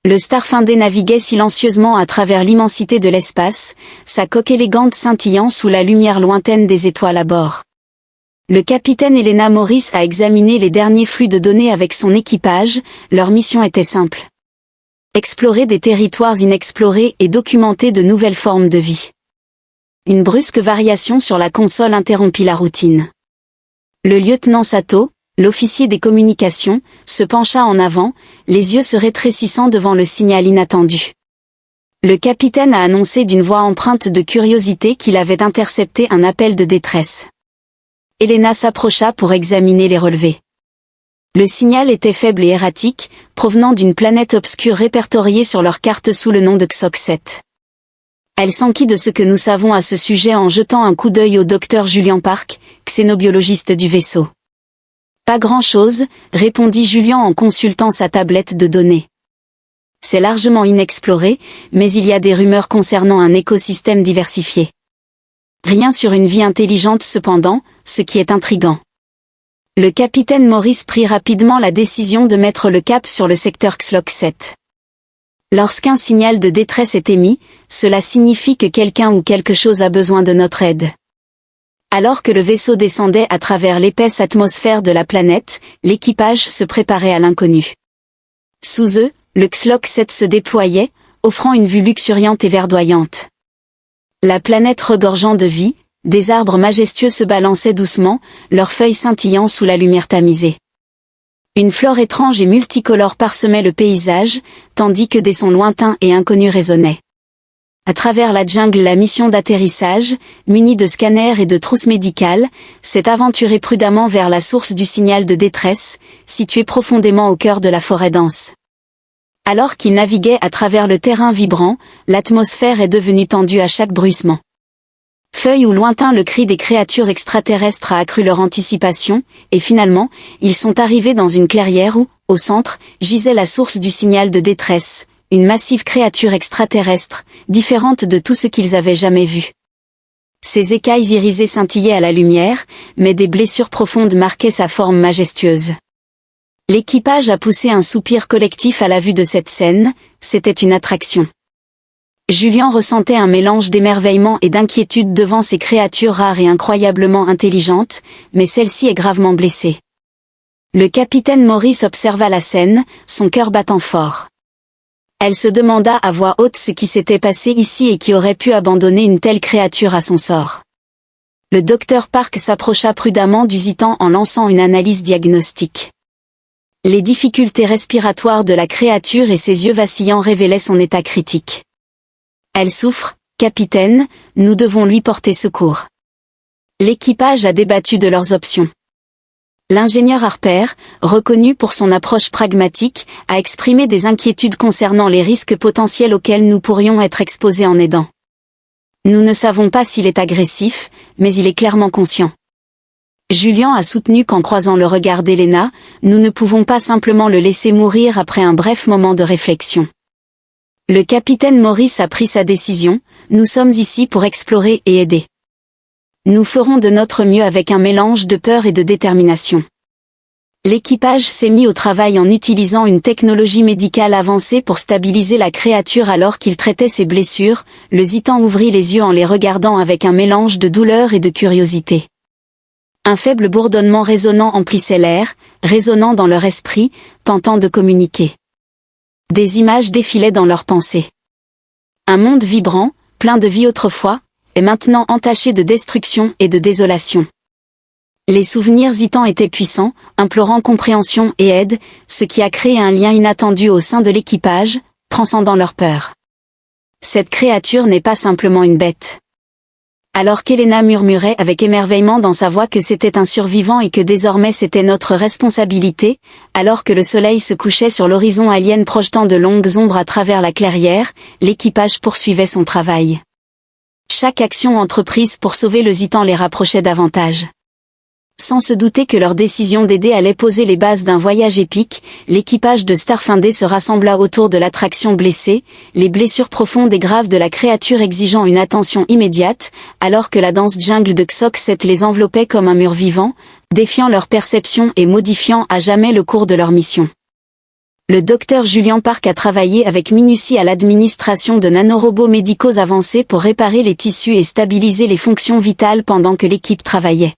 Le Starfinder naviguait silencieusement à travers l'immensité de l'espace, sa coque élégante scintillant sous la lumière lointaine des étoiles à bord. Le capitaine Elena Morris a examiné les derniers flux de données avec son équipage. Leur mission était simple. Explorer des territoires inexplorés et documenter de nouvelles formes de vie. Une brusque variation sur la console interrompit la routine. Le lieutenant Sato, l'officier des communications, se pencha en avant, les yeux se rétrécissant devant le signal inattendu. Le capitaine a annoncé d'une voix empreinte de curiosité qu'il avait intercepté un appel de détresse. Elena s'approcha pour examiner les relevés. Le signal était faible et erratique, provenant d'une planète obscure répertoriée sur leur carte sous le nom de Xoc-7. Elle s'enquit de ce que nous savons à ce sujet en jetant un coup d'œil au docteur Julian Park, xénobiologiste du vaisseau. Pas grand-chose, répondit Julian en consultant sa tablette de données. C'est largement inexploré, mais il y a des rumeurs concernant un écosystème diversifié. Rien sur une vie intelligente cependant, ce qui est intriguant. Le capitaine Morris prit rapidement la décision de mettre le cap sur le secteur Xoc-7. Lorsqu'un signal de détresse est émis, cela signifie que quelqu'un ou quelque chose a besoin de notre aide. Alors que le vaisseau descendait à travers l'épaisse atmosphère de la planète, l'équipage se préparait à l'inconnu. Sous eux, le Xoc-7 se déployait, offrant une vue luxuriante et verdoyante. La planète regorgeant de vie, des arbres majestueux se balançaient doucement, leurs feuilles scintillant sous la lumière tamisée. Une flore étrange et multicolore parsemait le paysage, tandis que des sons lointains et inconnus résonnaient. À travers la jungle, la mission d'atterrissage, munie de scanners et de trousses médicales, s'est aventurée prudemment vers la source du signal de détresse, située profondément au cœur de la forêt dense. Alors qu'il naviguait à travers le terrain vibrant, l'atmosphère est devenue tendue à chaque bruissement. Feuille ou lointain, le cri des créatures extraterrestres a accru leur anticipation, et finalement, ils sont arrivés dans une clairière où, au centre, gisait la source du signal de détresse, une massive créature extraterrestre, différente de tout ce qu'ils avaient jamais vu. Ses écailles irisées scintillaient à la lumière, mais des blessures profondes marquaient sa forme majestueuse. L'équipage a poussé un soupir collectif à la vue de cette scène, c'était une attraction. Julian ressentait un mélange d'émerveillement et d'inquiétude devant ces créatures rares et incroyablement intelligentes, mais celle-ci est gravement blessée. Le capitaine Morris observa la scène, son cœur battant fort. Elle se demanda à voix haute ce qui s'était passé ici et qui aurait pu abandonner une telle créature à son sort. Le docteur Park s'approcha prudemment du Zitan en lançant une analyse diagnostique. Les difficultés respiratoires de la créature et ses yeux vacillants révélaient son état critique. Elle souffre, capitaine, nous devons lui porter secours. L'équipage a débattu de leurs options. L'ingénieur Harper, reconnu pour son approche pragmatique, a exprimé des inquiétudes concernant les risques potentiels auxquels nous pourrions être exposés en aidant. Nous ne savons pas s'il est agressif, mais il est clairement conscient. Julian a soutenu qu'en croisant le regard d'Elena, nous ne pouvons pas simplement le laisser mourir après un bref moment de réflexion. Le capitaine Morris a pris sa décision, nous sommes ici pour explorer et aider. Nous ferons de notre mieux avec un mélange de peur et de détermination. L'équipage s'est mis au travail en utilisant une technologie médicale avancée pour stabiliser la créature alors qu'il traitait ses blessures. Le Zitan ouvrit les yeux en les regardant avec un mélange de douleur et de curiosité. Un faible bourdonnement résonnant emplissait l'air, résonnant dans leur esprit, tentant de communiquer. Des images défilaient dans leurs pensées. Un monde vibrant, plein de vie autrefois, est maintenant entaché de destruction et de désolation. Les souvenirs Zitan étaient puissants, implorant compréhension et aide, ce qui a créé un lien inattendu au sein de l'équipage, transcendant leur peur. Cette créature n'est pas simplement une bête. Alors qu'Elena murmurait avec émerveillement dans sa voix que c'était un survivant et que désormais c'était notre responsabilité, alors que le soleil se couchait sur l'horizon alien projetant de longues ombres à travers la clairière, l'équipage poursuivait son travail. Chaque action entreprise pour sauver le Zitan les rapprochait davantage. Sans se douter que leur décision d'aider allait poser les bases d'un voyage épique, l'équipage de Starfinder se rassembla autour de l'attraction blessée, les blessures profondes et graves de la créature exigeant une attention immédiate, alors que la dense jungle de Xoc-7 les enveloppait comme un mur vivant, défiant leur perception et modifiant à jamais le cours de leur mission. Le docteur Julian Park a travaillé avec minutie à l'administration de nanorobots médicaux avancés pour réparer les tissus et stabiliser les fonctions vitales pendant que l'équipe travaillait.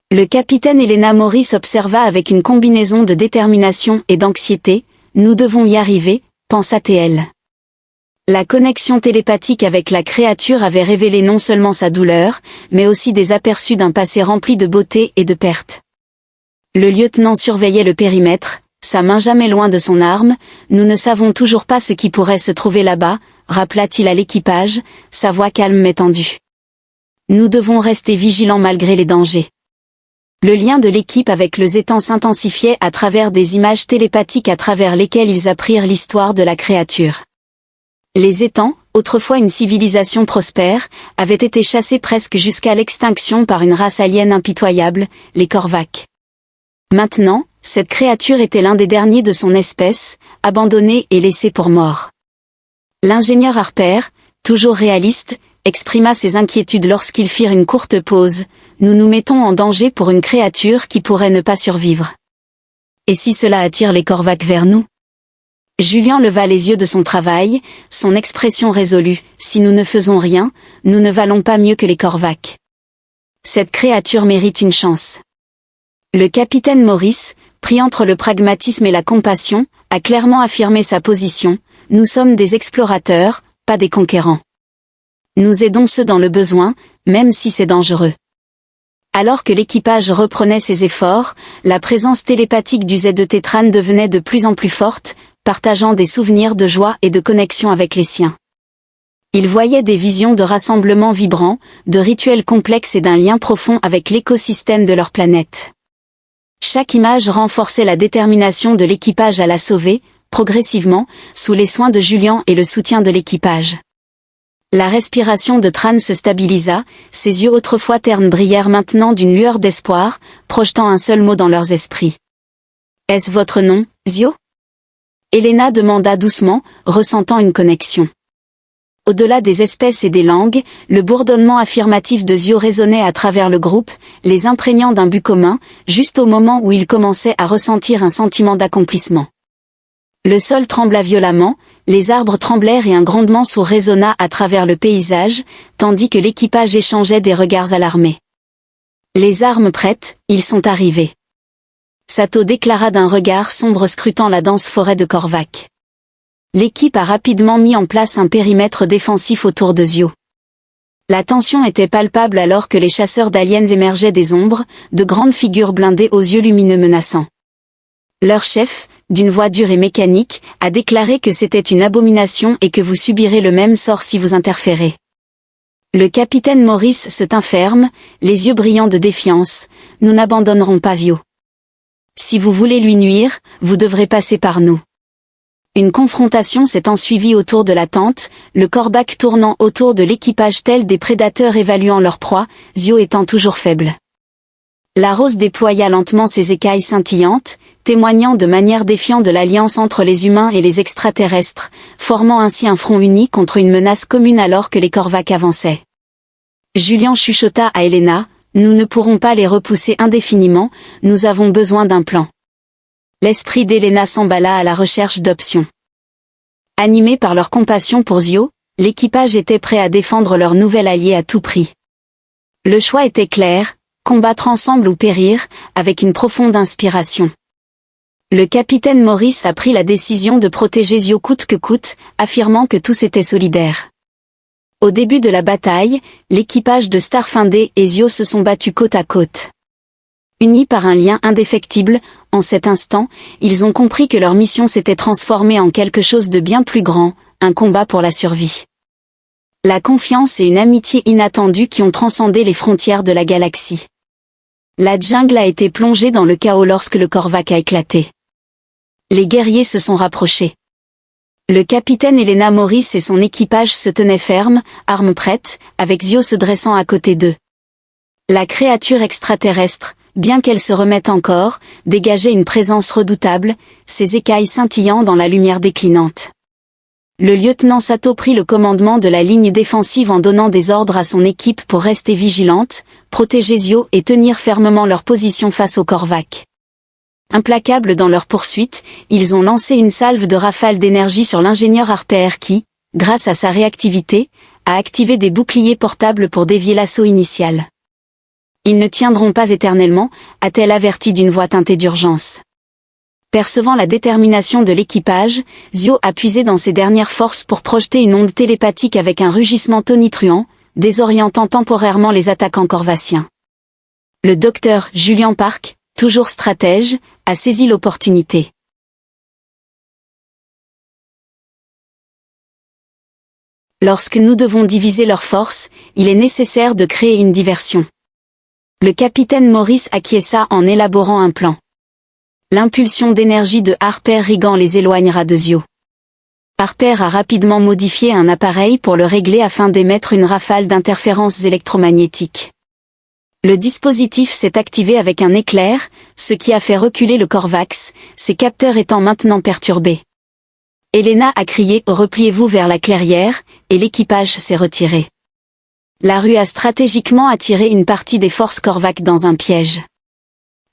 Le capitaine Elena Morris observa avec une combinaison de détermination et d'anxiété. « Nous devons y arriver », pensa-t-elle. La connexion télépathique avec la créature avait révélé non seulement sa douleur, mais aussi des aperçus d'un passé rempli de beauté et de pertes. Le lieutenant surveillait le périmètre, sa main jamais loin de son arme. « Nous ne savons toujours pas ce qui pourrait se trouver là-bas », rappela-t-il à l'équipage, sa voix calme mais tendue. « Nous devons rester vigilants malgré les dangers. » Le lien de l'équipe avec le Zétan s'intensifiait à travers des images télépathiques à travers lesquelles ils apprirent l'histoire de la créature. Les Zétans, autrefois une civilisation prospère, avaient été chassés presque jusqu'à l'extinction par une race alien impitoyable, les Korvaques. Maintenant, cette créature était l'un des derniers de son espèce, abandonné et laissé pour mort. L'ingénieur Harper, toujours réaliste, exprima ses inquiétudes lorsqu'ils firent une courte pause. « Nous nous mettons en danger pour une créature qui pourrait ne pas survivre. Et si cela attire les Korvaques vers nous ?» Julian leva les yeux de son travail, son expression résolue. « Si nous ne faisons rien, nous ne valons pas mieux que les Korvaques. Cette créature mérite une chance. » Le capitaine Morris, pris entre le pragmatisme et la compassion, a clairement affirmé sa position. « Nous sommes des explorateurs, pas des conquérants. Nous aidons ceux dans le besoin, même si c'est dangereux. » Alors que l'équipage reprenait ses efforts, la présence télépathique du Z-Tétrane devenait de plus en plus forte, partageant des souvenirs de joie et de connexion avec les siens. Ils voyaient des visions de rassemblements vibrants, de rituels complexes et d'un lien profond avec l'écosystème de leur planète. Chaque image renforçait la détermination de l'équipage à la sauver, progressivement, sous les soins de Julian et le soutien de l'équipage. La respiration de Tran se stabilisa, ses yeux autrefois ternes brillèrent maintenant d'une lueur d'espoir, projetant un seul mot dans leurs esprits. « Est-ce votre nom, Zio ?» Elena demanda doucement, ressentant une connexion. Au-delà des espèces et des langues, le bourdonnement affirmatif de Zio résonnait à travers le groupe, les imprégnant d'un but commun, juste au moment où ils commençaient à ressentir un sentiment d'accomplissement. Le sol trembla violemment, les arbres tremblèrent et un grondement sourd résonna à travers le paysage, tandis que l'équipage échangeait des regards alarmés. « Les armes prêtes, ils sont arrivés. » Sato déclara d'un regard sombre scrutant la dense forêt de Korvac. L'équipe a rapidement mis en place un périmètre défensif autour de Zio. La tension était palpable alors que les chasseurs d'aliens émergeaient des ombres, de grandes figures blindées aux yeux lumineux menaçants. Leur chef, d'une voix dure et mécanique, a déclaré que c'était une abomination et que vous subirez le même sort si vous interférez. Le capitaine Morris se tint ferme, les yeux brillants de défiance. « Nous n'abandonnerons pas Zio. Si vous voulez lui nuire, vous devrez passer par nous. » Une confrontation s'est ensuivie autour de la tente, le Korvac tournant autour de l'équipage tel des prédateurs évaluant leur proie, Zio étant toujours faible. La rose déploya lentement ses écailles scintillantes, témoignant de manière défiante de l'alliance entre les humains et les extraterrestres, formant ainsi un front uni contre une menace commune alors que les Korvacs avançaient. Julian chuchota à Elena, « Nous ne pourrons pas les repousser indéfiniment, nous avons besoin d'un plan. » L'esprit d'Elena s'emballa à la recherche d'options. Animés par leur compassion pour Zio, l'équipage était prêt à défendre leur nouvel allié à tout prix. Le choix était clair, combattre ensemble ou périr, avec une profonde inspiration. Le capitaine Morris a pris la décision de protéger Zio coûte que coûte, affirmant que tous étaient solidaires. Au début de la bataille, l'équipage de Starfinder et Zio se sont battus côte à côte. Unis par un lien indéfectible, en cet instant, ils ont compris que leur mission s'était transformée en quelque chose de bien plus grand, un combat pour la survie. La confiance et une amitié inattendue qui ont transcendé les frontières de la galaxie. La jungle a été plongée dans le chaos lorsque le Korvac a éclaté. Les guerriers se sont rapprochés. Le capitaine Elena Morris et son équipage se tenaient fermes, armes prêtes, avec Zio se dressant à côté d'eux. La créature extraterrestre, bien qu'elle se remette encore, dégageait une présence redoutable, ses écailles scintillant dans la lumière déclinante. Le lieutenant Sato prit le commandement de la ligne défensive en donnant des ordres à son équipe pour rester vigilante, protéger Zio et tenir fermement leur position face aux Korvacs. Implacables dans leur poursuite, ils ont lancé une salve de rafales d'énergie sur l'ingénieur Harper qui, grâce à sa réactivité, a activé des boucliers portables pour dévier l'assaut initial. Ils ne tiendront pas éternellement, a-t-elle averti d'une voix teintée d'urgence. Percevant la détermination de l'équipage, Zio a puisé dans ses dernières forces pour projeter une onde télépathique avec un rugissement tonitruant, désorientant temporairement les attaquants corvassiens. Le docteur Julian Park, toujours stratège, a saisi l'opportunité. Lorsque nous devons diviser leurs forces, il est nécessaire de créer une diversion. Le capitaine Morris acquiesça en élaborant un plan. L'impulsion d'énergie de Harper Regan les éloignera de Zio. Harper a rapidement modifié un appareil pour le régler afin d'émettre une rafale d'interférences électromagnétiques. Le dispositif s'est activé avec un éclair, ce qui a fait reculer le Corvax, ses capteurs étant maintenant perturbés. Elena a crié « Repliez-vous vers la clairière » et l'équipage s'est retiré. La rue a stratégiquement attiré une partie des forces Korvac dans un piège.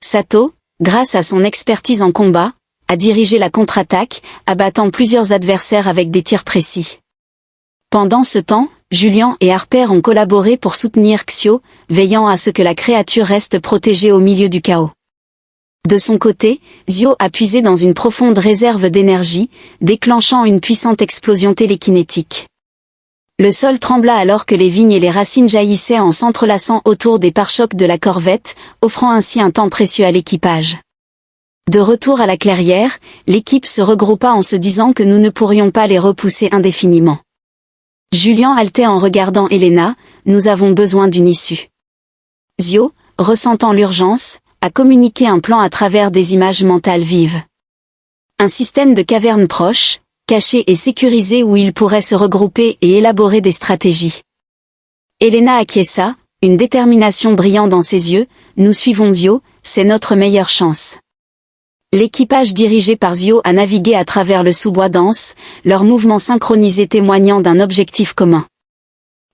Sato, grâce à son expertise en combat, a dirigé la contre-attaque, abattant plusieurs adversaires avec des tirs précis. Pendant ce temps, Julian et Harper ont collaboré pour soutenir Xio, veillant à ce que la créature reste protégée au milieu du chaos. De son côté, Zio a puisé dans une profonde réserve d'énergie, déclenchant une puissante explosion télékinétique. Le sol trembla alors que les vignes et les racines jaillissaient en s'entrelaçant autour des pare-chocs de la corvette, offrant ainsi un temps précieux à l'équipage. De retour à la clairière, l'équipe se regroupa en se disant que nous ne pourrions pas les repousser indéfiniment. Julian haletait en regardant Elena, nous avons besoin d'une issue. Zio, ressentant l'urgence, a communiqué un plan à travers des images mentales vives. Un système de caverne proche, caché et sécurisé où ils pourraient se regrouper et élaborer des stratégies. Elena acquiesça, une détermination brillant dans ses yeux, nous suivons Zio, c'est notre meilleure chance. L'équipage dirigé par Zio a navigué à travers le sous-bois dense, leurs mouvements synchronisés témoignant d'un objectif commun.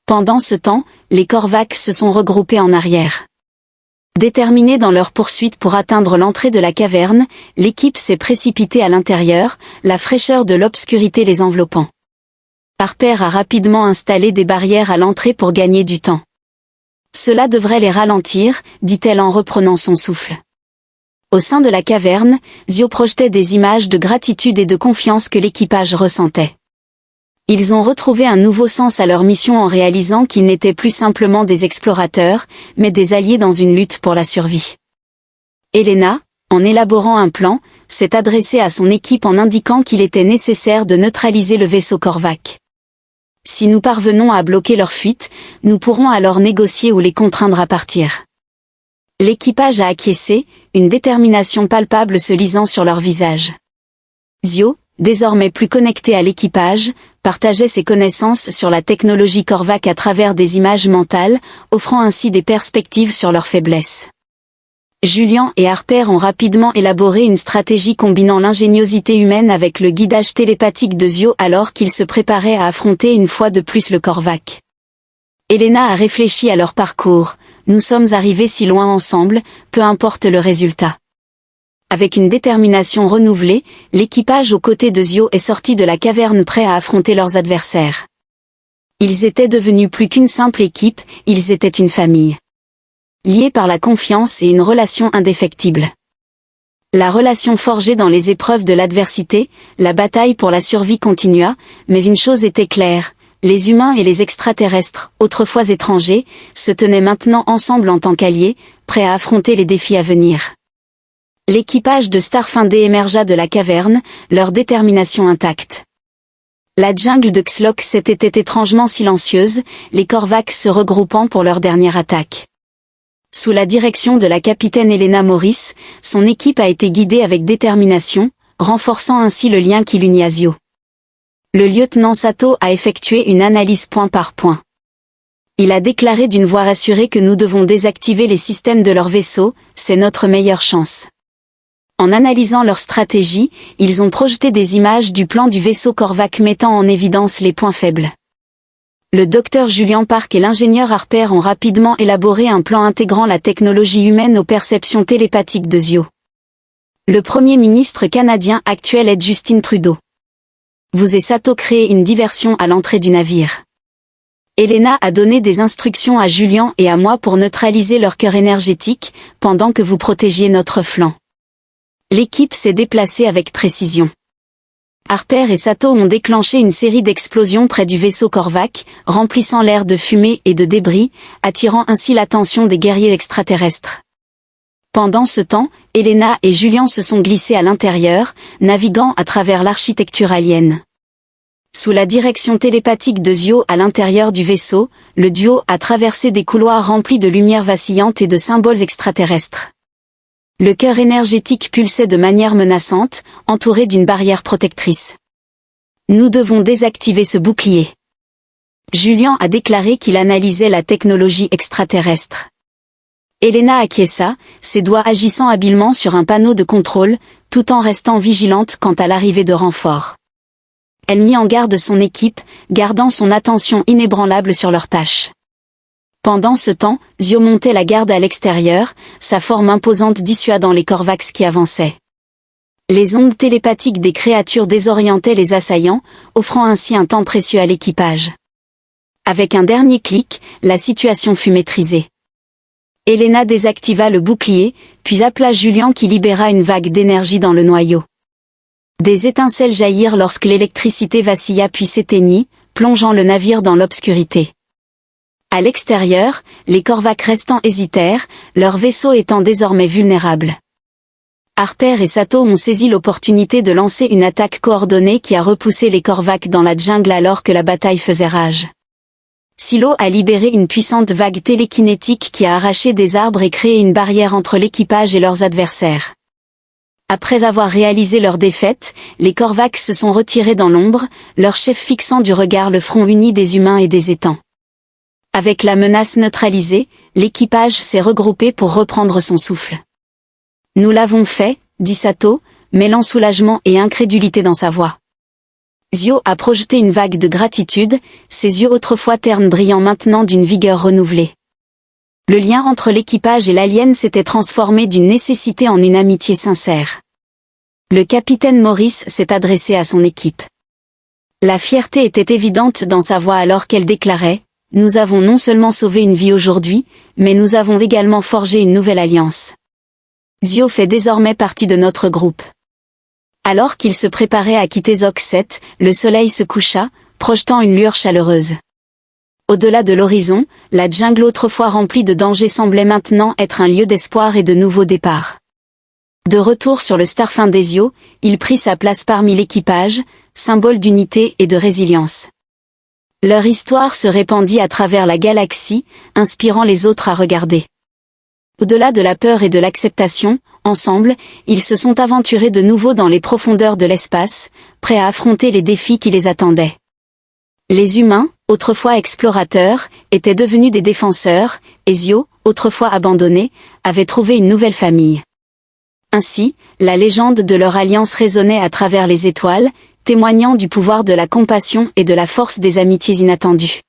Pendant ce temps, les Korvacs se sont regroupés en arrière. Déterminés dans leur poursuite pour atteindre l'entrée de la caverne, l'équipe s'est précipitée à l'intérieur, la fraîcheur de l'obscurité les enveloppant. Harper a rapidement installé des barrières à l'entrée pour gagner du temps. Cela devrait les ralentir, dit-elle en reprenant son souffle. Au sein de la caverne, Zio projetait des images de gratitude et de confiance que l'équipage ressentait. Ils ont retrouvé un nouveau sens à leur mission en réalisant qu'ils n'étaient plus simplement des explorateurs, mais des alliés dans une lutte pour la survie. Elena, en élaborant un plan, s'est adressée à son équipe en indiquant qu'il était nécessaire de neutraliser le vaisseau Korvac. Si nous parvenons à bloquer leur fuite, nous pourrons alors négocier ou les contraindre à partir. L'équipage a acquiescé, une détermination palpable se lisant sur leur visage. Zio, désormais plus connecté à l'équipage, partageait ses connaissances sur la technologie Korvac à travers des images mentales, offrant ainsi des perspectives sur leurs faiblesses. Julian et Harper ont rapidement élaboré une stratégie combinant l'ingéniosité humaine avec le guidage télépathique de Zio alors qu'ils se préparaient à affronter une fois de plus le Korvac. Elena a réfléchi à leur parcours, nous sommes arrivés si loin ensemble, peu importe le résultat. Avec une détermination renouvelée, l'équipage aux côtés de Zio est sorti de la caverne prêt à affronter leurs adversaires. Ils étaient devenus plus qu'une simple équipe, ils étaient une famille. Liés par la confiance et une relation indéfectible. La relation forgée dans les épreuves de l'adversité, la bataille pour la survie continua, mais une chose était claire, les humains et les extraterrestres, autrefois étrangers, se tenaient maintenant ensemble en tant qu'alliés, prêts à affronter les défis à venir. L'équipage de Starfinder émergea de la caverne, leur détermination intacte. La jungle de Xlok s'était étrangement silencieuse, les Korvacs se regroupant pour leur dernière attaque. Sous la direction de la capitaine Elena Morris, son équipe a été guidée avec détermination, renforçant ainsi le lien qui l'unit à Zio. Le lieutenant Sato a effectué une analyse point par point. Il a déclaré d'une voix rassurée que nous devons désactiver les systèmes de leur vaisseau, c'est notre meilleure chance. En analysant leur stratégie, ils ont projeté des images du plan du vaisseau Korvac mettant en évidence les points faibles. Le docteur Julian Park et l'ingénieur Harper ont rapidement élaboré un plan intégrant la technologie humaine aux perceptions télépathiques de Zio. Le Premier ministre canadien actuel est Justin Trudeau. Vous et Sato créez une diversion à l'entrée du navire. Elena a donné des instructions à Julian et à moi pour neutraliser leur cœur énergétique, pendant que vous protégiez notre flanc. L'équipe s'est déplacée avec précision. Harper et Sato ont déclenché une série d'explosions près du vaisseau Korvac, remplissant l'air de fumée et de débris, attirant ainsi l'attention des guerriers extraterrestres. Pendant ce temps, Elena et Julian se sont glissés à l'intérieur, naviguant à travers l'architecture alien. Sous la direction télépathique de Zio à l'intérieur du vaisseau, le duo a traversé des couloirs remplis de lumière vacillante et de symboles extraterrestres. Le cœur énergétique pulsait de manière menaçante, entouré d'une barrière protectrice. Nous devons désactiver ce bouclier. Julian a déclaré qu'il analysait la technologie extraterrestre. Elena acquiesça, ses doigts agissant habilement sur un panneau de contrôle, tout en restant vigilante quant à l'arrivée de renforts. Elle mit en garde son équipe, gardant son attention inébranlable sur leurs tâches. Pendant ce temps, Zio montait la garde à l'extérieur, sa forme imposante dissuadant les Korvax qui avançaient. Les ondes télépathiques des créatures désorientaient les assaillants, offrant ainsi un temps précieux à l'équipage. Avec un dernier clic, la situation fut maîtrisée. Elena désactiva le bouclier, puis appela Julian qui libéra une vague d'énergie dans le noyau. Des étincelles jaillirent lorsque l'électricité vacilla puis s'éteignit, plongeant le navire dans l'obscurité. À l'extérieur, les Korvac restants hésitèrent, leur vaisseau étant désormais vulnérable. Harper et Sato ont saisi l'opportunité de lancer une attaque coordonnée qui a repoussé les Korvac dans la jungle alors que la bataille faisait rage. Silo a libéré une puissante vague télékinétique qui a arraché des arbres et créé une barrière entre l'équipage et leurs adversaires. Après avoir réalisé leur défaite, les Korvac se sont retirés dans l'ombre, leur chef fixant du regard le front uni des humains et des étangs. Avec la menace neutralisée, l'équipage s'est regroupé pour reprendre son souffle. Nous l'avons fait, dit Sato, mêlant soulagement et incrédulité dans sa voix. Zio a projeté une vague de gratitude, ses yeux autrefois ternes brillant maintenant d'une vigueur renouvelée. Le lien entre l'équipage et l'alien s'était transformé d'une nécessité en une amitié sincère. Le capitaine Morris s'est adressé à son équipe. La fierté était évidente dans sa voix alors qu'elle déclarait « Nous avons non seulement sauvé une vie aujourd'hui, mais nous avons également forgé une nouvelle alliance. Zio fait désormais partie de notre groupe. » Alors qu'il se préparait à quitter Zok 7, le soleil se coucha, projetant une lueur chaleureuse. Au-delà de l'horizon, la jungle autrefois remplie de dangers semblait maintenant être un lieu d'espoir et de nouveaux départs. De retour sur le Starfinder Zio, il prit sa place parmi l'équipage, symbole d'unité et de résilience. Leur histoire se répandit à travers la galaxie, inspirant les autres à regarder. Au-delà de la peur et de l'acceptation, ensemble, ils se sont aventurés de nouveau dans les profondeurs de l'espace, prêts à affronter les défis qui les attendaient. Les humains, autrefois explorateurs, étaient devenus des défenseurs, et Zio, autrefois abandonné, avait trouvé une nouvelle famille. Ainsi, la légende de leur alliance résonnait à travers les étoiles, témoignant du pouvoir de la compassion et de la force des amitiés inattendues.